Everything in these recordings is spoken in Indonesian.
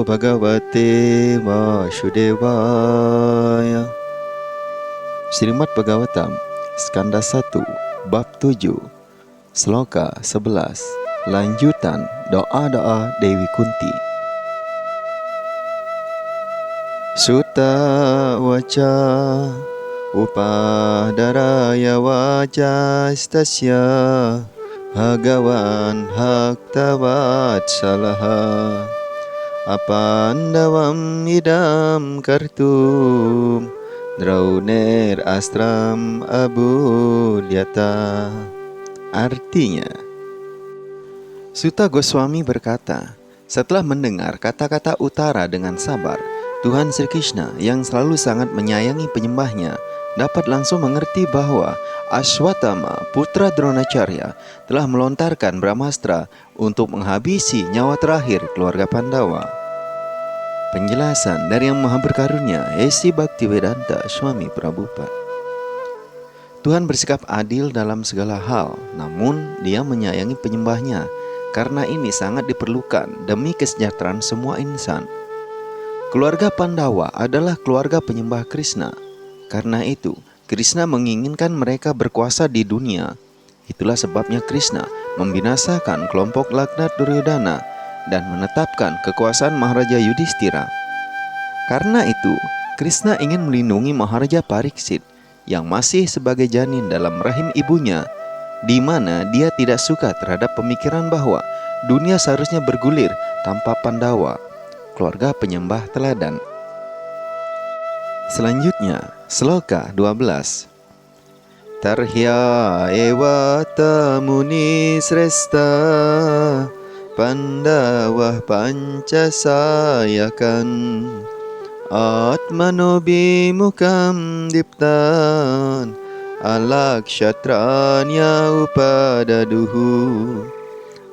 Bhagavate Vasudevaya. Srimad Bhagavatam, Skanda 1, Bab 7, Sloka 11. Lanjutan doa-doa Dewi Kunti. Sutta waca upadaraya wajastasya Bhagavan Bhaktavatsalaha Apandavam idam kartum Drauner astram abudyata. Artinya, Sutta Goswami berkata, setelah mendengar kata-kata utara dengan sabar, Tuhan Sri Krishna yang selalu sangat menyayangi penyembahnya dapat langsung mengerti bahwa Ashwatthama, putra Dronacharya, telah melontarkan Brahmastra untuk menghabisi nyawa terakhir keluarga Pandawa. Penjelasan dari Yang Maha Berkarunia, Esi Bhaktivedanta Swami Prabhupada. Tuhan bersikap adil dalam segala hal, namun Dia menyayangi penyembahnya. Karena ini sangat diperlukan demi kesejahteraan semua insan. Keluarga Pandawa adalah keluarga penyembah Krishna. Karena itu, Krishna menginginkan mereka berkuasa di dunia. Itulah sebabnya Krishna membinasakan kelompok laknat Duryodhana dan menetapkan kekuasaan Maharaja Yudhishthira. Karena itu, Krishna ingin melindungi Maharaja Pariksit yang masih sebagai janin dalam rahim ibunya, di mana dia tidak suka terhadap pemikiran bahwa dunia seharusnya bergulir tanpa Pandawa, keluarga penyembah teladan. Selanjutnya, Sloka 12. Tarhya eva tamuni sresta Pandawah pancasayakan Atmanobimukam diptan Alakshatranya upadaduhu.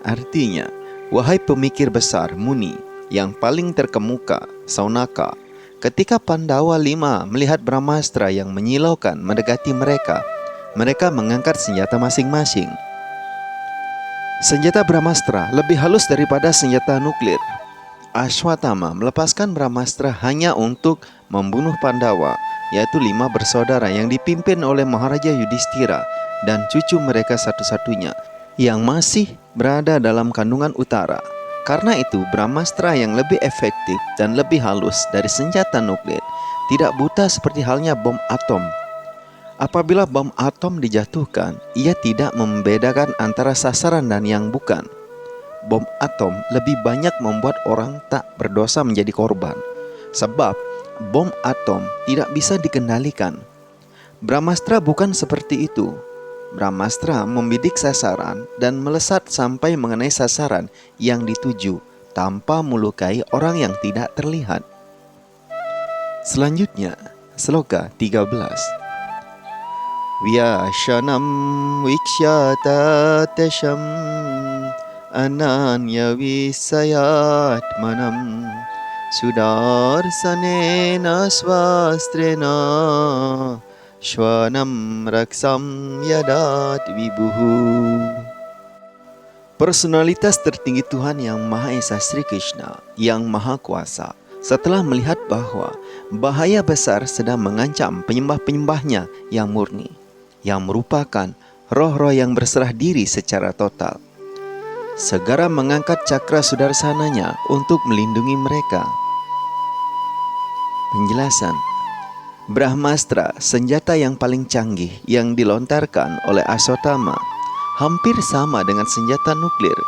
Artinya, wahai pemikir besar Muni yang paling terkemuka, Saunaka, ketika Pandawa 5 melihat Brahmastra yang menyilaukan mendekati mereka, mereka mengangkat senjata masing-masing. Senjata Brahmastra lebih halus daripada senjata nuklir. Ashwatthama melepaskan Brahmastra hanya untuk membunuh Pandawa, yaitu 5 bersaudara yang dipimpin oleh Maharaja Yudhishthira dan cucu mereka satu-satunya yang masih berada dalam kandungan utara. Karena itu, Brahmastra yang lebih efektif dan lebih halus dari senjata nuklir tidak buta seperti halnya bom atom. Apabila bom atom dijatuhkan, ia tidak membedakan antara sasaran dan yang bukan. Bom atom lebih banyak membuat orang tak berdosa menjadi korban, sebab bom atom tidak bisa dikendalikan. Brahmastra bukan seperti itu. Brahmastra membidik sasaran dan melesat sampai mengenai sasaran yang dituju tanpa melukai orang yang tidak terlihat. Selanjutnya, Sloka 13. Vyashanam viksyata tesham ananya visayatmanam Sudarsanena swastrena Shwanam raksam yadat vibuhu. Personalitas tertinggi Tuhan Yang Maha Esa Sri Krishna yang Maha Kuasa setelah melihat bahwa bahaya besar sedang mengancam penyembah-penyembahnya yang murni, yang merupakan roh-roh yang berserah diri secara total, segera mengangkat cakra sudarsananya untuk melindungi mereka. Penjelasan. Brahmastra, senjata yang paling canggih yang dilontarkan oleh Ashwatthama, hampir sama dengan senjata nuklir,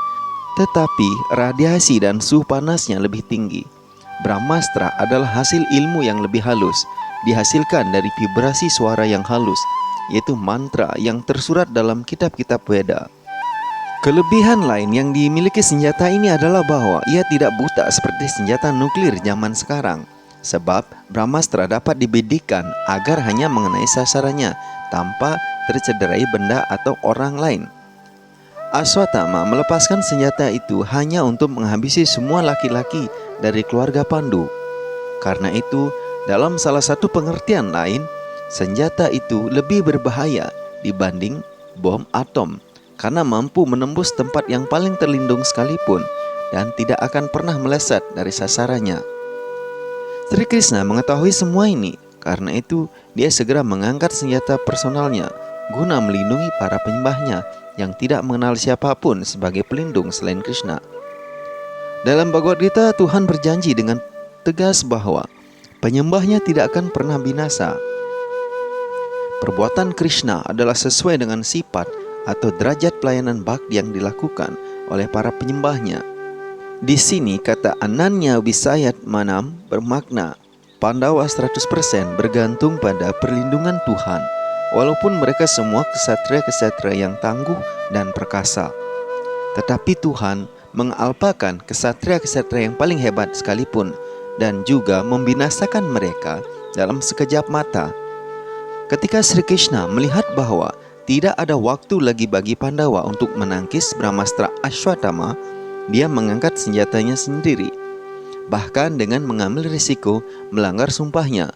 tetapi radiasi dan suhu panasnya lebih tinggi. Brahmastra adalah hasil ilmu yang lebih halus, dihasilkan dari vibrasi suara yang halus, yaitu mantra yang tersurat dalam kitab-kitab Weda. Kelebihan lain yang dimiliki senjata ini adalah bahwa ia tidak buta seperti senjata nuklir zaman sekarang, sebab Brahmastra dapat dibidikkan agar hanya mengenai sasarannya tanpa tercederai benda atau orang lain. Ashwatthama melepaskan senjata itu hanya untuk menghabisi semua laki-laki dari keluarga Pandu. Karena itu, dalam salah satu pengertian lain, senjata itu lebih berbahaya dibanding bom atom karena mampu menembus tempat yang paling terlindung sekalipun dan tidak akan pernah meleset dari sasarannya. Sri Krishna mengetahui semua ini, karena itu dia segera mengangkat senjata personalnya guna melindungi para penyembahnya yang tidak mengenal siapapun sebagai pelindung selain Krishna. Dalam Bhagavad Gita, Tuhan berjanji dengan tegas bahwa penyembahnya tidak akan pernah binasa. Perbuatan Krishna adalah sesuai dengan sifat atau derajat pelayanan bhakti yang dilakukan oleh para penyembahnya. Di sini kata Ananya Wisayat Manam bermakna Pandawa 100% bergantung pada perlindungan Tuhan, walaupun mereka semua ksatria-ksatria yang tangguh dan perkasa. Tetapi Tuhan mengalpakan ksatria-ksatria yang paling hebat sekalipun dan juga membinasakan mereka dalam sekejap mata. Ketika Sri Krishna melihat bahwa tidak ada waktu lagi bagi Pandawa untuk menangkis Brahmastra Ashwatthama, dia mengangkat senjatanya sendiri, bahkan dengan mengambil risiko melanggar sumpahnya.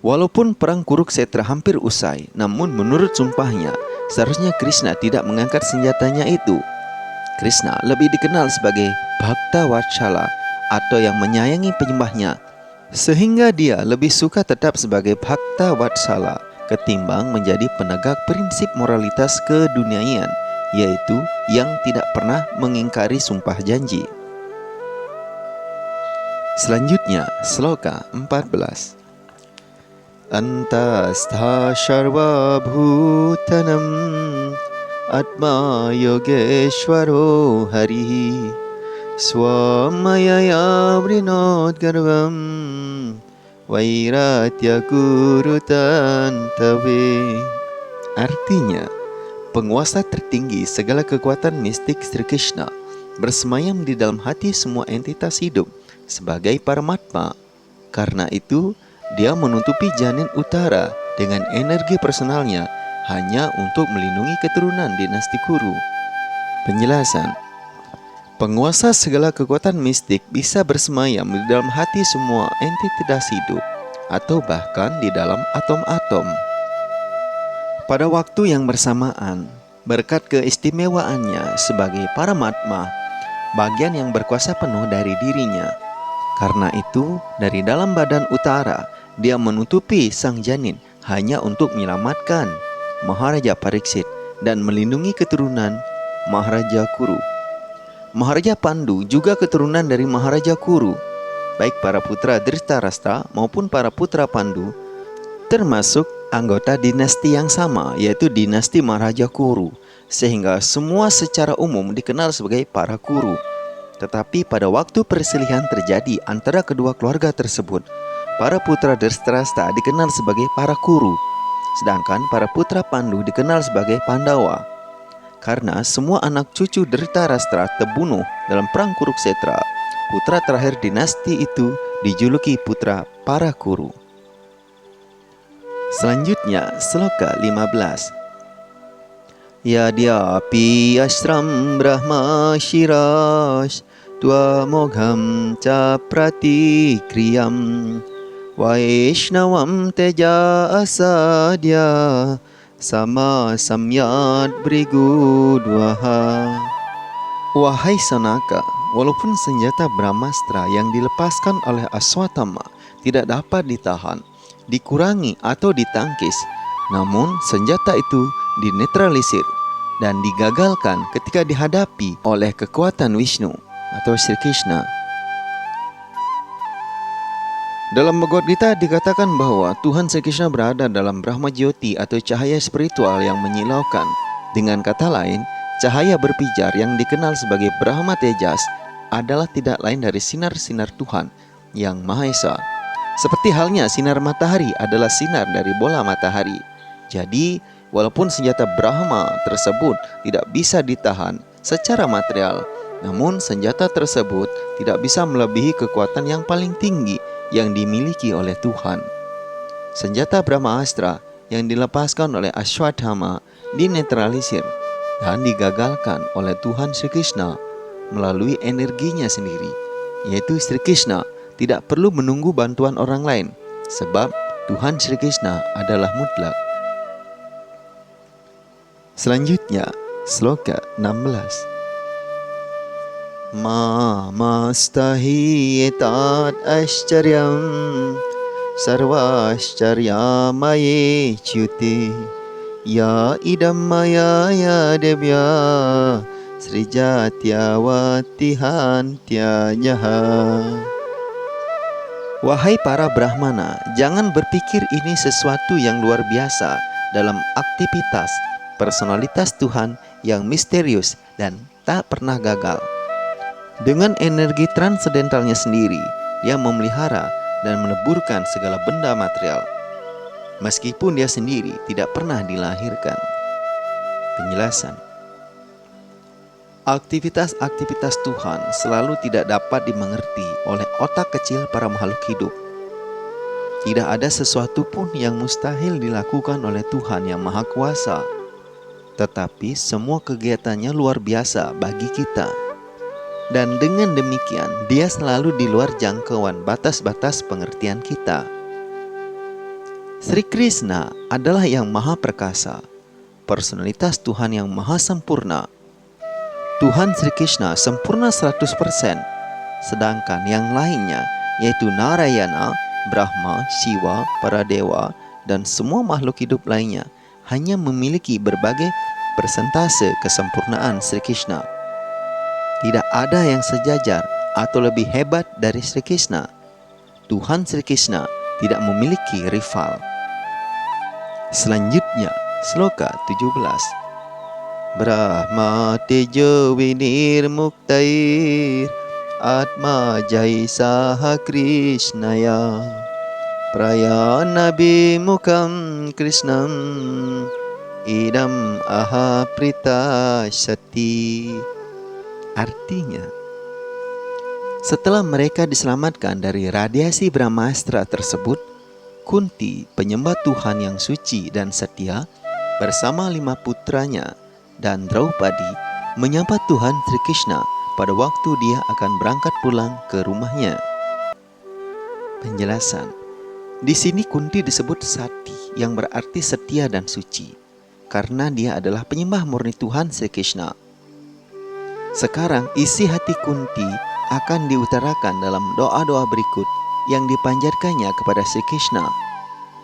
Walaupun perang Kurukshetra hampir usai, namun menurut sumpahnya, seharusnya Krishna tidak mengangkat senjatanya itu. Krishna lebih dikenal sebagai Bhakta Vatsala atau yang menyayangi penyembahnya, sehingga dia lebih suka tetap sebagai Bhakta Vatsala ketimbang menjadi penegak prinsip moralitas keduniaan, yaitu yang tidak pernah mengingkari sumpah janji. Selanjutnya, sloka 14. Antastha sarva bhutanam atma yogeshwaro harihi swamaya vrinod garvam vairatya kurutantave. Artinya, penguasa tertinggi segala kekuatan mistik Sri Krishna bersemayam di dalam hati semua entitas hidup sebagai Paramatma. Karena itu, dia menutupi janin utara dengan energi personalnya hanya untuk melindungi keturunan dinasti Kuru. Penjelasan: penguasa segala kekuatan mistik bisa bersemayam di dalam hati semua entitas hidup atau bahkan di dalam atom-atom. Pada waktu yang bersamaan, berkat keistimewaannya sebagai Paramatma, bagian yang berkuasa penuh dari dirinya. Karena itu, dari dalam badan utara, dia menutupi sang janin hanya untuk menyelamatkan Maharaja Pariksit dan melindungi keturunan Maharaja Kuru. Maharaja Pandu juga keturunan dari Maharaja Kuru. Baik para putra Dhritarashtra maupun para putra Pandu termasuk anggota dinasti yang sama, yaitu dinasti Maharaja Kuru, sehingga semua secara umum dikenal sebagai para Kuru. Tetapi pada waktu perselisihan terjadi antara kedua keluarga tersebut, para putra Dhritarashtra dikenal sebagai para Kuru, sedangkan para putra Pandu dikenal sebagai Pandawa. Karena semua anak cucu Dhritarashtra terbunuh dalam perang Kurukshetra, putra terakhir dinasti itu dijuluki putra para Kuru. Selanjutnya, sloka 15. Yadyapi ashram brahma shirash tua mogham ca pratikriyam vaishnavam teja asadya sama samyat brigudwaha. Wahai Sanaka, walaupun senjata Brahmastra yang dilepaskan oleh Ashwatthama tidak dapat ditahan, dikurangi atau ditangkis, namun senjata itu dinetralisir dan digagalkan ketika dihadapi oleh kekuatan Vishnu atau Sri Krishna. Dalam Bhagavad Gita dikatakan bahwa Tuhan Sri Krishna berada dalam Brahma Jyoti atau cahaya spiritual yang menyilaukan. Dengan kata lain, cahaya berpijar yang dikenal sebagai Brahma Tejas adalah tidak lain dari sinar-sinar Tuhan yang Maha Esa. Seperti halnya sinar matahari adalah sinar dari bola matahari. Jadi, walaupun senjata Brahma tersebut tidak bisa ditahan secara material, namun senjata tersebut tidak bisa melebihi kekuatan yang paling tinggi yang dimiliki oleh Tuhan. Senjata Brahmastra yang dilepaskan oleh Ashwatthama dinetralisir dan digagalkan oleh Tuhan Sri Krishna melalui energinya sendiri, yaitu Sri Krishna tidak perlu menunggu bantuan orang lain, sebab Tuhan Sri Krishna adalah mutlak. Selanjutnya, sloka 16. Mamastahi etat ascharyan sarvascharyamayé च्युते ya idam maya ya devya srijatyawatihantyanaha. Wahai para Brahmana, jangan berpikir ini sesuatu yang luar biasa dalam aktivitas personalitas Tuhan yang misterius dan tak pernah gagal. Dengan energi transendentalnya sendiri, dia memelihara dan meleburkan segala benda material, meskipun dia sendiri tidak pernah dilahirkan. Penjelasan: aktivitas-aktivitas Tuhan selalu tidak dapat dimengerti oleh otak kecil para makhluk hidup. Tidak ada sesuatu pun yang mustahil dilakukan oleh Tuhan yang Maha Kuasa. Tetapi semua kegiatannya luar biasa bagi kita. Dan dengan demikian, dia selalu di luar jangkauan batas-batas pengertian kita. Sri Krishna adalah yang maha perkasa, personalitas Tuhan yang maha sempurna. Tuhan Sri Krishna sempurna 100%, sedangkan yang lainnya yaitu Narayana, Brahma, Shiva, para dewa, dan semua makhluk hidup lainnya hanya memiliki berbagai persentase kesempurnaan Sri Krishna. Tidak ada yang sejajar atau lebih hebat dari Sri Krishna. Tuhan Sri Krishna tidak memiliki rival. Selanjutnya, sloka 17. Brahma tejo vinir muktair atma jai saha krishnaya prayana bimukam krishnam idam aha prita sati. Artinya, setelah mereka diselamatkan dari radiasi Brahmastra tersebut, Kunti, penyembah Tuhan yang suci dan setia, bersama 5 putranya dan Draupadi menyapa Tuhan Sri Krishna pada waktu dia akan berangkat pulang ke rumahnya. Penjelasan: di sini Kunti disebut Sati yang berarti setia dan suci, karena dia adalah penyembah murni Tuhan Sri Krishna. Sekarang isi hati Kunti akan diutarakan dalam doa-doa berikut yang dipanjatkannya kepada Sri Krishna.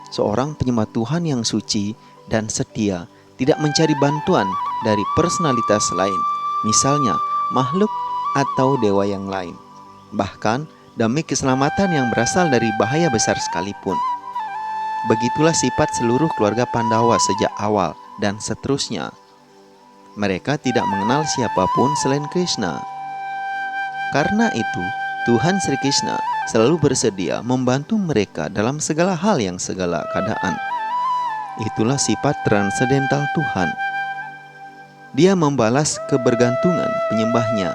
Seorang penyembah Tuhan yang suci dan setia tidak mencari bantuan dari personalitas lain, misalnya makhluk atau dewa yang lain, bahkan demi keselamatan yang berasal dari bahaya besar sekalipun. Begitulah sifat seluruh keluarga Pandawa sejak awal dan seterusnya. Mereka tidak mengenal siapapun selain Krishna. Karena itu, Tuhan Sri Krishna selalu bersedia membantu mereka dalam segala hal yang segala keadaan. Itulah sifat transendental Tuhan. Dia membalas kebergantungan penyembahnya.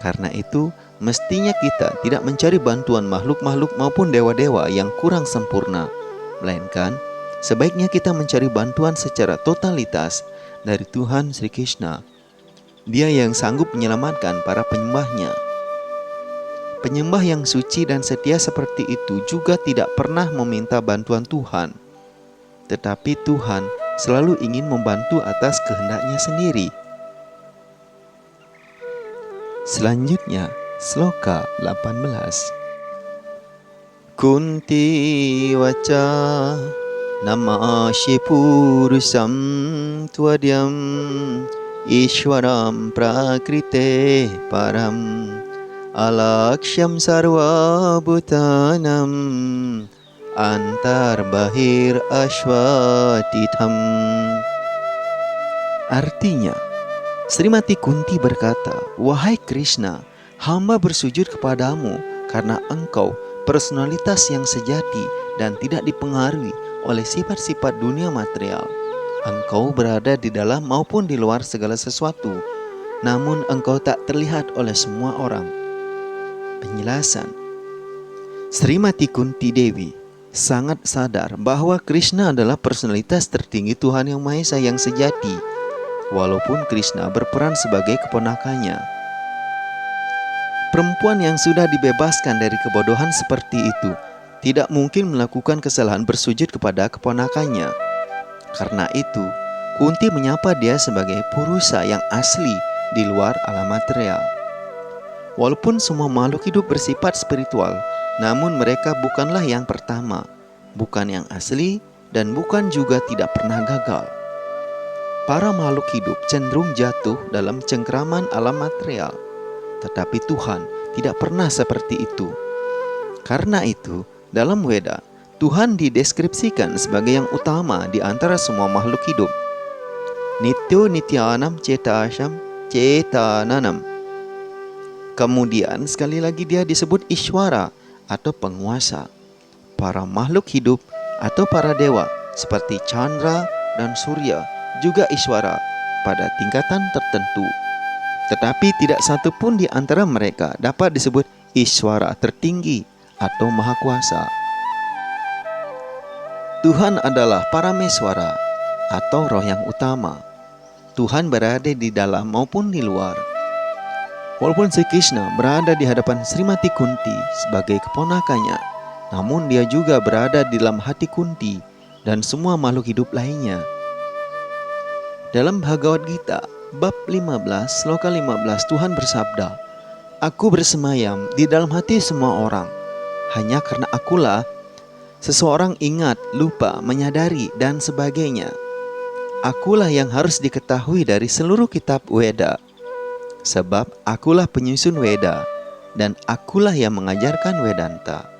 Karena itu, mestinya kita tidak mencari bantuan makhluk-makhluk maupun dewa-dewa yang kurang sempurna, melainkan sebaiknya kita mencari bantuan secara totalitas dari Tuhan Sri Krishna. Dia yang sanggup menyelamatkan para penyembahnya. Penyembah yang suci dan setia seperti itu juga tidak pernah meminta bantuan Tuhan. Tetapi Tuhan selalu ingin membantu atas kehendaknya sendiri. Selanjutnya, sloka 18. Kunti waca namashi purusam twadyam ishwaram prakrite param alaksyam sarva bhutanam antar bahir ashwatitham. Artinya, Srimati Kunti berkata, "Wahai Krishna, hamba bersujud kepadamu karena engkau personalitas yang sejati dan tidak dipengaruhi oleh sifat-sifat dunia material. Engkau berada di dalam maupun di luar segala sesuatu, namun engkau tak terlihat oleh semua orang." Penjelasan: Srimati Kunti Dewi sangat sadar bahwa Krishna adalah personalitas tertinggi Tuhan Yang Maha Esa yang sejati, walaupun Krishna berperan sebagai keponakannya. Perempuan yang sudah dibebaskan dari kebodohan seperti itu tidak mungkin melakukan kesalahan bersujud kepada keponakannya. Karena itu, Kunti menyapa dia sebagai purusa yang asli di luar alam material. Walaupun semua makhluk hidup bersifat spiritual, namun mereka bukanlah yang pertama, bukan yang asli, dan bukan juga tidak pernah gagal. Para makhluk hidup cenderung jatuh dalam cengkraman alam material, tetapi Tuhan tidak pernah seperti itu. Karena itu, dalam Weda, Tuhan dideskripsikan sebagai yang utama di antara semua makhluk hidup. Nityo nityanam cetasham cetananam. Kemudian sekali lagi dia disebut Ishwara atau penguasa. Para makhluk hidup atau para dewa seperti Chandra dan Surya juga Ishwara pada tingkatan tertentu. Tetapi tidak satu pun di antara mereka dapat disebut Ishwara tertinggi atau Maha Kuasa. Tuhan adalah Parameswara atau roh yang utama. Tuhan berada di dalam maupun di luar. Walaupun Sri Krishna berada di hadapan Srimati Kunti sebagai keponakannya, namun dia juga berada di dalam hati Kunti dan semua makhluk hidup lainnya. Dalam Bhagavad Gita, bab 15, sloka 15, Tuhan bersabda, "Aku bersemayam di dalam hati semua orang. Hanya karena akulah seseorang ingat, lupa, menyadari, dan sebagainya. Akulah yang harus diketahui dari seluruh kitab Weda. Sebab akulah penyusun Weda, dan akulah yang mengajarkan Vedanta."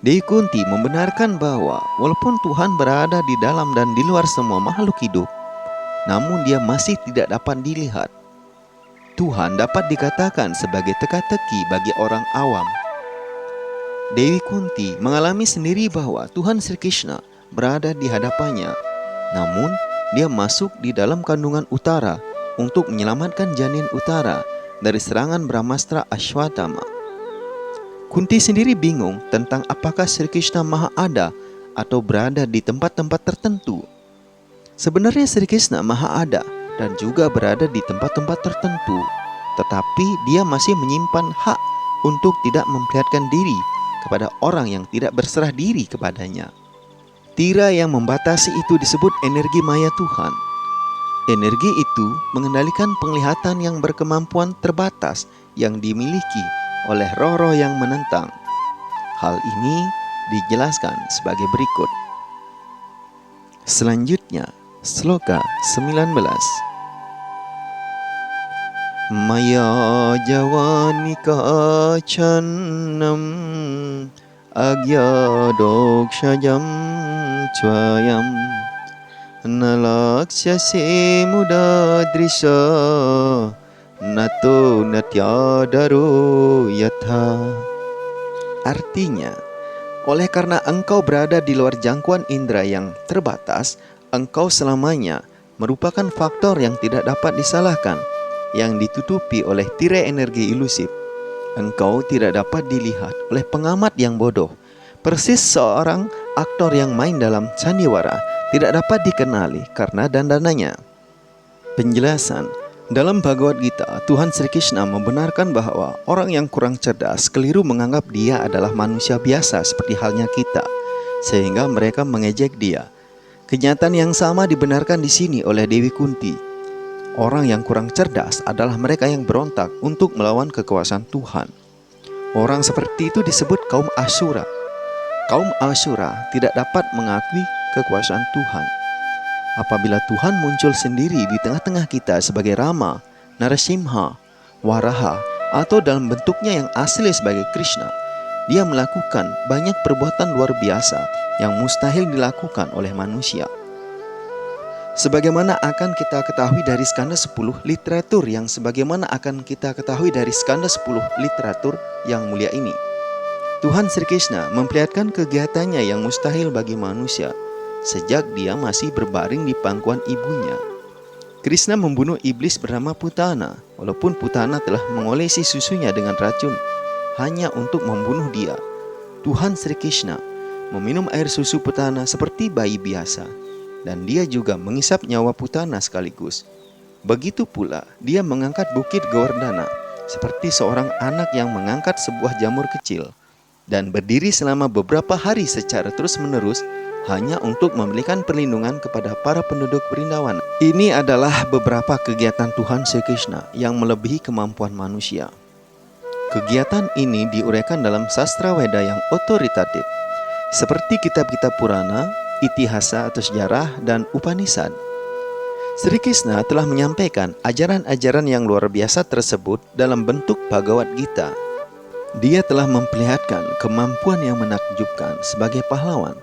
Dewi Kunti membenarkan bahwa walaupun Tuhan berada di dalam dan di luar semua makhluk hidup, namun dia masih tidak dapat dilihat. Tuhan dapat dikatakan sebagai teka-teki bagi orang awam. Dewi Kunti mengalami sendiri bahwa Tuhan Sri Krishna berada di hadapannya, namun dia masuk di dalam kandungan utara untuk menyelamatkan janin utara dari serangan Brahmastra Ashwatthama. Kunti sendiri bingung tentang apakah Sri Krishna Maha ada atau berada di tempat-tempat tertentu. Sebenarnya Sri Krishna Maha ada dan juga berada di tempat-tempat tertentu, tetapi dia masih menyimpan hak untuk tidak memperlihatkan diri kepada orang yang tidak berserah diri kepadanya. Tira yang membatasi itu disebut energi maya Tuhan. Energi itu mengendalikan penglihatan yang berkemampuan terbatas yang dimiliki oleh roh-roh yang menentang. Hal ini dijelaskan sebagai berikut. Selanjutnya, sloka 19. Maya jawanika channam agyadokshajam chwayam nalaksyase mudadrisha nato natyadaro yatha. Artinya, oleh karena engkau berada di luar jangkauan indera yang terbatas, engkau selamanya merupakan faktor yang tidak dapat disalahkan, yang ditutupi oleh tirai energi ilusif. Engkau tidak dapat dilihat oleh pengamat yang bodoh. Persis seorang aktor yang main dalam sandiwara tidak dapat dikenali karena dandanannya. Penjelasan. Dalam Bhagavad Gita, Tuhan Sri Krishna membenarkan bahwa orang yang kurang cerdas keliru menganggap dia adalah manusia biasa seperti halnya kita, sehingga mereka mengejek dia. Kenyataan yang sama dibenarkan di sini oleh Dewi Kunti. Orang yang kurang cerdas adalah mereka yang berontak untuk melawan kekuasaan Tuhan. Orang seperti itu disebut kaum Asura. Kaum Asura tidak dapat mengakui kekuasaan Tuhan. Apabila Tuhan muncul sendiri di tengah-tengah kita sebagai Rama, Narasimha, Waraha, atau dalam bentuknya yang asli sebagai Krishna, dia melakukan banyak perbuatan luar biasa yang mustahil dilakukan oleh manusia. Sebagaimana akan kita ketahui dari skanda 10 literatur yang sebagaimana akan kita ketahui dari skanda 10 literatur yang mulia ini. Tuhan Sri Krishna memperlihatkan kegiatannya yang mustahil bagi manusia sejak dia masih berbaring di pangkuan ibunya. Krishna membunuh iblis bernama Putana, walaupun Putana telah mengolesi susunya dengan racun hanya untuk membunuh dia. Tuhan Sri Krishna meminum air susu Putana seperti bayi biasa, dan dia juga mengisap nyawa Putana sekaligus. Begitu pula dia mengangkat bukit Govardhana seperti seorang anak yang mengangkat sebuah jamur kecil, dan berdiri selama beberapa hari secara terus-menerus hanya untuk memberikan perlindungan kepada para penduduk Vrindavan. Ini adalah beberapa kegiatan Tuhan Sri Krishna yang melebihi kemampuan manusia. Kegiatan ini diuraikan dalam sastra Weda yang otoritatif, seperti kitab-kitab Purana, Itihasa atau sejarah, dan Upanishad. Sri Krishna telah menyampaikan ajaran-ajaran yang luar biasa tersebut dalam bentuk Bhagavad Gita. Dia telah memperlihatkan kemampuan yang menakjubkan sebagai pahlawan,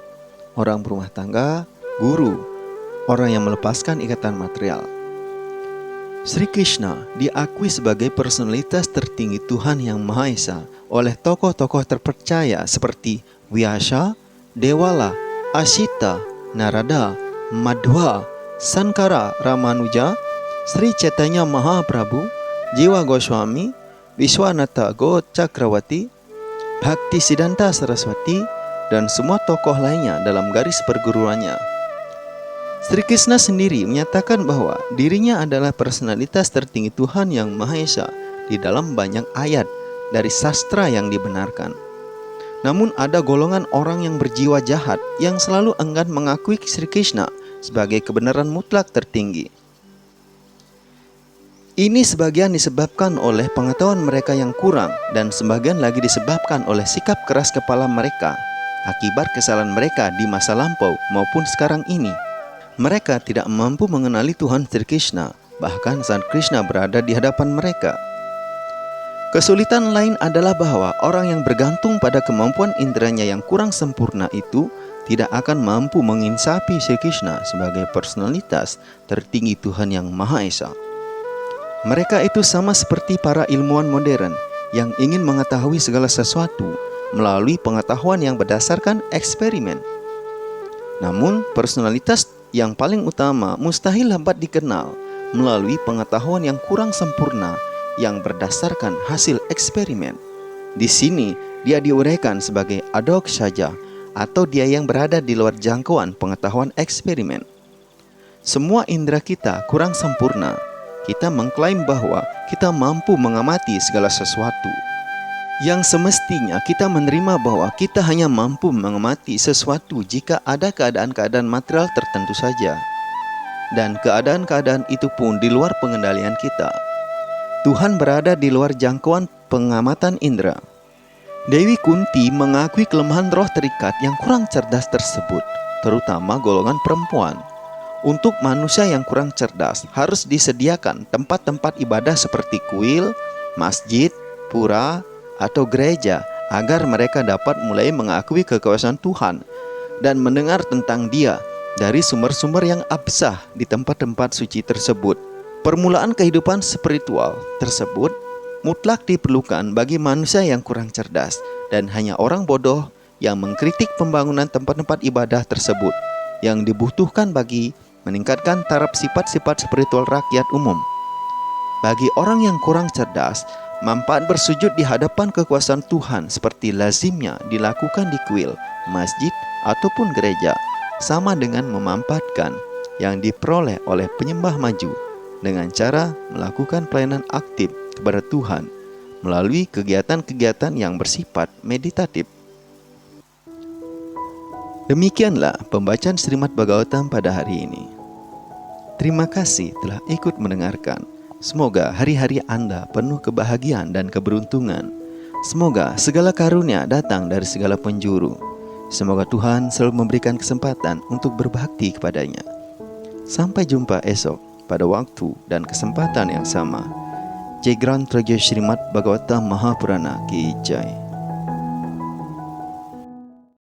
orang berumah tangga, guru, orang yang melepaskan ikatan material. Sri Krishna diakui sebagai personalitas tertinggi Tuhan Yang Maha Esa oleh tokoh-tokoh terpercaya seperti Vyasa, Dewala, Asita, Narada, Madhva, Sankara Ramanuja, Sri Chaitanya Mahaprabhu, Jiwa Goswami, Vishwanatha Gocakrawati, Bhakti Siddhanta Saraswati, dan semua tokoh lainnya dalam garis perguruannya. Sri Krishna sendiri menyatakan bahwa dirinya adalah personalitas tertinggi Tuhan Yang Maha Esa di dalam banyak ayat dari sastra yang dibenarkan. Namun ada golongan orang yang berjiwa jahat yang selalu enggan mengakui Sri Krishna sebagai kebenaran mutlak tertinggi. Ini sebagian disebabkan oleh pengetahuan mereka yang kurang dan sebagian lagi disebabkan oleh sikap keras kepala mereka akibat kesalahan mereka di masa lampau maupun sekarang ini. Mereka tidak mampu mengenali Tuhan Sri Krishna, bahkan saat Krishna berada di hadapan mereka. Kesulitan lain adalah bahwa orang yang bergantung pada kemampuan inderanya yang kurang sempurna itu tidak akan mampu menginsapi Sri Krishna sebagai personalitas tertinggi Tuhan Yang Maha Esa. Mereka itu sama seperti para ilmuwan modern yang ingin mengetahui segala sesuatu melalui pengetahuan yang berdasarkan eksperimen. Namun, personalitas yang paling utama mustahil dapat dikenal melalui pengetahuan yang kurang sempurna yang berdasarkan hasil eksperimen. Di sini, dia diuraikan sebagai adok saja, atau dia yang berada di luar jangkauan pengetahuan eksperimen. Semua indera kita kurang sempurna. Kita mengklaim bahwa kita mampu mengamati segala sesuatu, yang semestinya kita menerima bahwa kita hanya mampu mengamati sesuatu jika ada keadaan-keadaan material tertentu saja, dan keadaan-keadaan itu pun di luar pengendalian kita. Tuhan berada di luar jangkauan pengamatan indera. Dewi Kunti mengakui kelemahan roh terikat yang kurang cerdas tersebut, terutama golongan perempuan. Untuk manusia yang kurang cerdas, harus disediakan tempat-tempat ibadah seperti kuil, masjid, pura, atau gereja, agar mereka dapat mulai mengakui kekuasaan Tuhan dan mendengar tentang Dia dari sumber-sumber yang absah di tempat-tempat suci tersebut. Permulaan kehidupan spiritual tersebut mutlak diperlukan bagi manusia yang kurang cerdas, dan hanya orang bodoh yang mengkritik pembangunan tempat-tempat ibadah tersebut yang dibutuhkan bagi meningkatkan taraf sifat-sifat spiritual rakyat umum. Bagi orang yang kurang cerdas, manfaat bersujud di hadapan kekuasaan Tuhan seperti lazimnya dilakukan di kuil, masjid, ataupun gereja sama dengan memanfaatkan yang diperoleh oleh penyembah maju dengan cara melakukan pelayanan aktif kepada Tuhan melalui kegiatan-kegiatan yang bersifat meditatif. Demikianlah pembacaan Srimad Bhagavatam pada hari ini. Terima kasih telah ikut mendengarkan. Semoga hari-hari Anda penuh kebahagiaan dan keberuntungan. Semoga segala karunia datang dari segala penjuru. Semoga Tuhan selalu memberikan kesempatan untuk berbakti kepadanya. Sampai jumpa esok pada waktu dan kesempatan yang sama. Jai Gran Traja Srimad Bhagavatam Mahapurana Ki Jai.